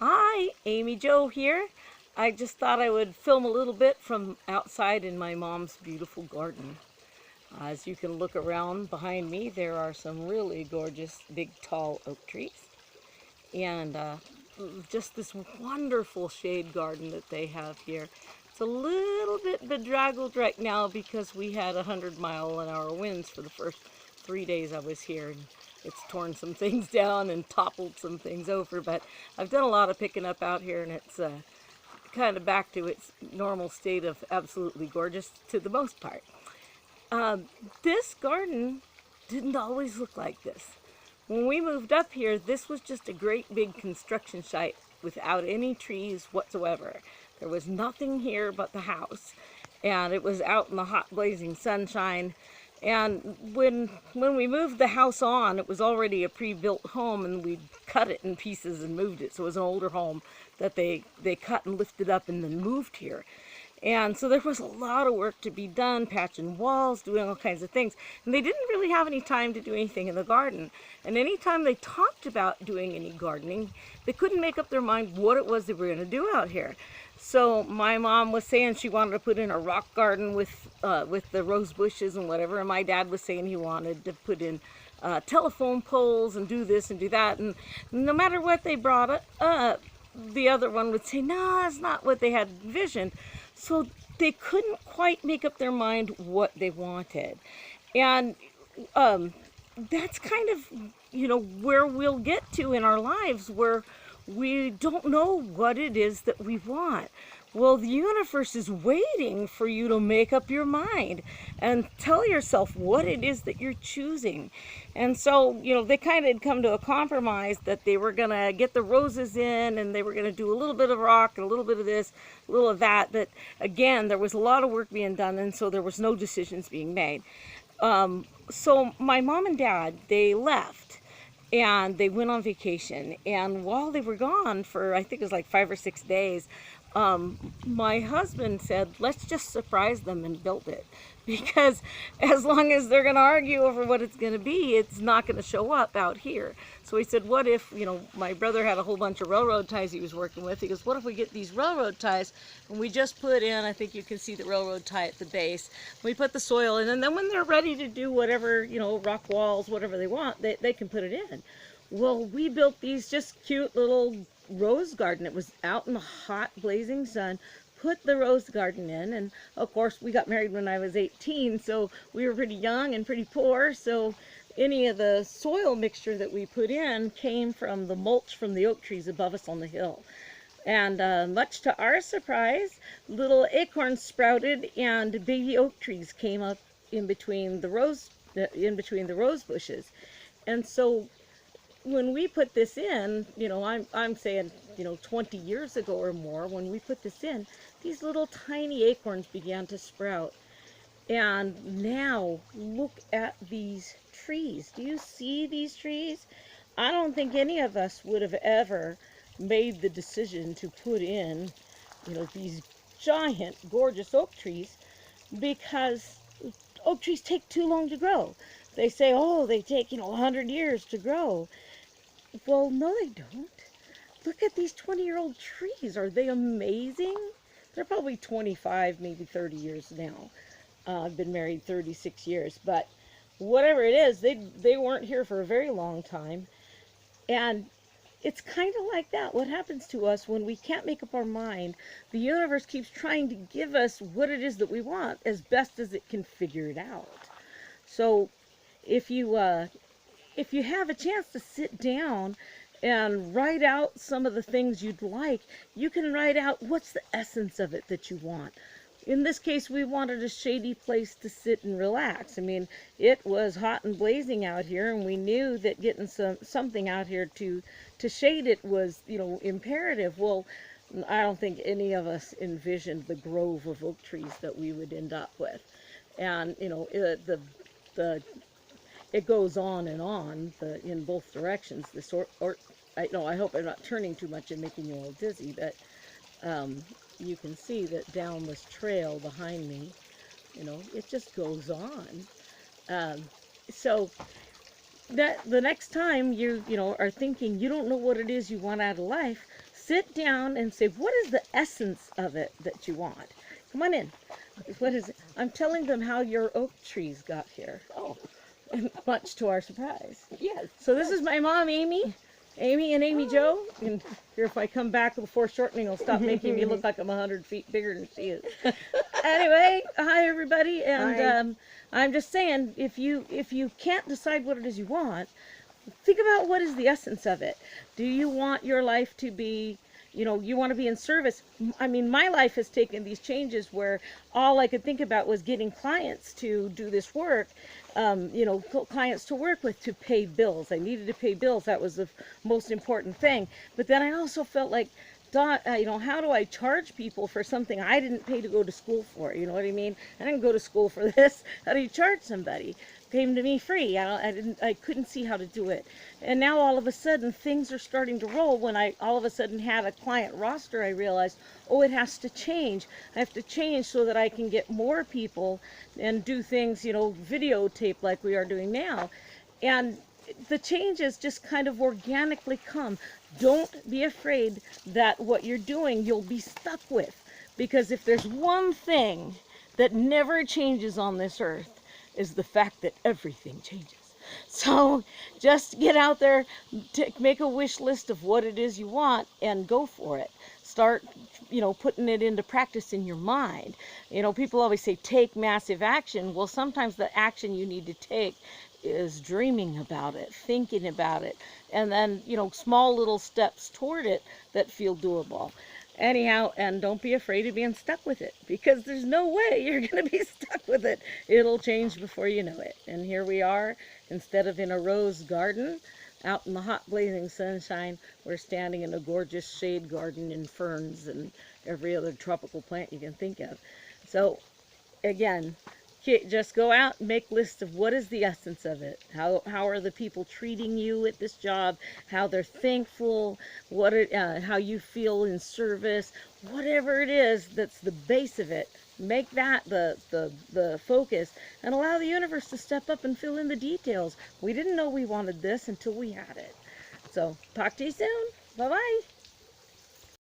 Hi, Amy Jo here. I just thought I would film a little bit from outside in my mom's beautiful garden. As you can look around behind me, there are some really gorgeous big tall oak trees and just this wonderful shade garden that they have here. It's a little bit bedraggled right now because we had 100-mile-an-hour winds for the first 3 days I was here. And it's torn some things down and toppled some things over, but I've done a lot of picking up out here, and it's kind of back to its normal state of absolutely gorgeous to the most part. This garden didn't always look like this. When we moved up here, this was just a great big construction site without any trees whatsoever. There was nothing here but the house, and it was out in the hot blazing sunshine. And when we moved the house on, it was already a pre-built home, and we cut it in pieces and moved it. So it was an older home that they cut and lifted up and then moved here. And so there was a lot of work to be done, patching walls, doing all kinds of things. And they didn't really have any time to do anything in the garden. And anytime they talked about doing any gardening, they couldn't make up their mind what it was they were going to do out here. So my mom was saying she wanted to put in a rock garden with the rose bushes and whatever. And my dad was saying he wanted to put in telephone poles and do this and do that. And no matter what they brought up, the other one would say, no, that's not what they had envisioned. So they couldn't quite make up their mind what they wanted. And that's kind of, where we'll get to in our lives, where we don't know what it is that we want. Well, the universe is waiting for you to make up your mind and tell yourself what it is that you're choosing. And so, they kind of had come to a compromise that they were going to get the roses in, and they were going to do a little bit of rock and a little bit of this, a little of that. But again, there was a lot of work being done, and so there was no decisions being made. So my mom and dad, they left. And they went on vacation. And while they were gone for, I think it was like 5 or 6 days, my husband said, let's just surprise them and build it. Because as long as they're going to argue over what it's going to be, it's not going to show up out here. So he said, what if, my brother had a whole bunch of railroad ties he was working with. He goes, what if we get these railroad ties and we just put in, I think you can see the railroad tie at the base. We put the soil in, and then when they're ready to do whatever, rock walls, whatever they want, they can put it in. Well, we built these just cute little rose garden. It was out in the hot blazing sun. Put the rose garden in, and of course we got married when I was 18, so we were pretty young and pretty poor, so any of the soil mixture that we put in came from the mulch from the oak trees above us on the hill. And much to our surprise, little acorns sprouted and baby oak trees came up in between the rose bushes. And so when we put this in, I'm saying, 20 years ago or more, when we put this in, these little tiny acorns began to sprout. And now look at these trees. Do you see these trees? I don't think any of us would have ever made the decision to put in, these giant, gorgeous oak trees, because oak trees take too long to grow. They say, oh, they take, 100 years to grow. Well, no, they don't. Look at these 20-year-old trees. Are they amazing? They're probably 25, maybe 30 years now. I've been married 36 years, but whatever it is, they weren't here for a very long time. And it's kind of like that. What happens to us when we can't make up our mind? The universe keeps trying to give us what it is that we want as best as it can figure it out. So if you have a chance to sit down and write out some of the things you'd like, you can write out what's the essence of it that you want. In this case, we wanted a shady place to sit and relax. I mean, it was hot and blazing out here, and we knew that getting something out here to shade it was, imperative. Well, I don't think any of us envisioned the grove of oak trees that we would end up with. And, it goes on and on in both directions. I hope I'm not turning too much and making you all dizzy, but you can see that down this trail behind me, it just goes on. So that the next time you are thinking you don't know what it is you want out of life, sit down and say, what is the essence of it that you want? Come on in. What is it? I'm telling them how your oak trees got here. Oh, Much to our surprise. yes. So this is my mom, Amy. Amy and Amy Jo. And here, if I come back before shortening, I'll stop making me look like I'm 100 feet bigger than she is. Anyway, hi everybody. And Hi. I'm just saying, if you can't decide what it is you want, think about what is the essence of it. Do you want your life to be, you want to be in service? I mean, my life has taken these changes where all I could think about was getting clients to do this work, clients to work with, to pay bills. I needed to pay bills. That was the most important thing. But then I also felt like, how do I charge people for something I didn't pay to go to school for? You know what I mean? I didn't go to school for this. How do you charge somebody? Came to me free. I couldn't see how to do it. And now all of a sudden things are starting to roll. When I all of a sudden had a client roster, I realized, oh, it has to change. I have to change so that I can get more people and do things, videotape like we are doing now. And the changes just kind of organically come. Don't be afraid that what you're doing you'll be stuck with, because if there's one thing that never changes on this earth, is the fact that everything changes. So just get out there, make a wish list of what it is you want and go for it. Start, putting it into practice in your mind. People always say take massive action. Well, sometimes the action you need to take is dreaming about it, thinking about it, and then, small little steps toward it that feel doable. Anyhow, and don't be afraid of being stuck with it, because there's no way you're going to be stuck with it. It'll change before you know it. And here we are, instead of in a rose garden, out in the hot blazing sunshine, we're standing in a gorgeous shade garden in ferns and every other tropical plant you can think of. So, again, just go out and make lists of what is the essence of it. How are the people treating you at this job? How they're thankful? How you feel in service? Whatever it is that's the base of it, make that the focus, and allow the universe to step up and fill in the details. We didn't know we wanted this until we had it. So talk to you soon. Bye bye.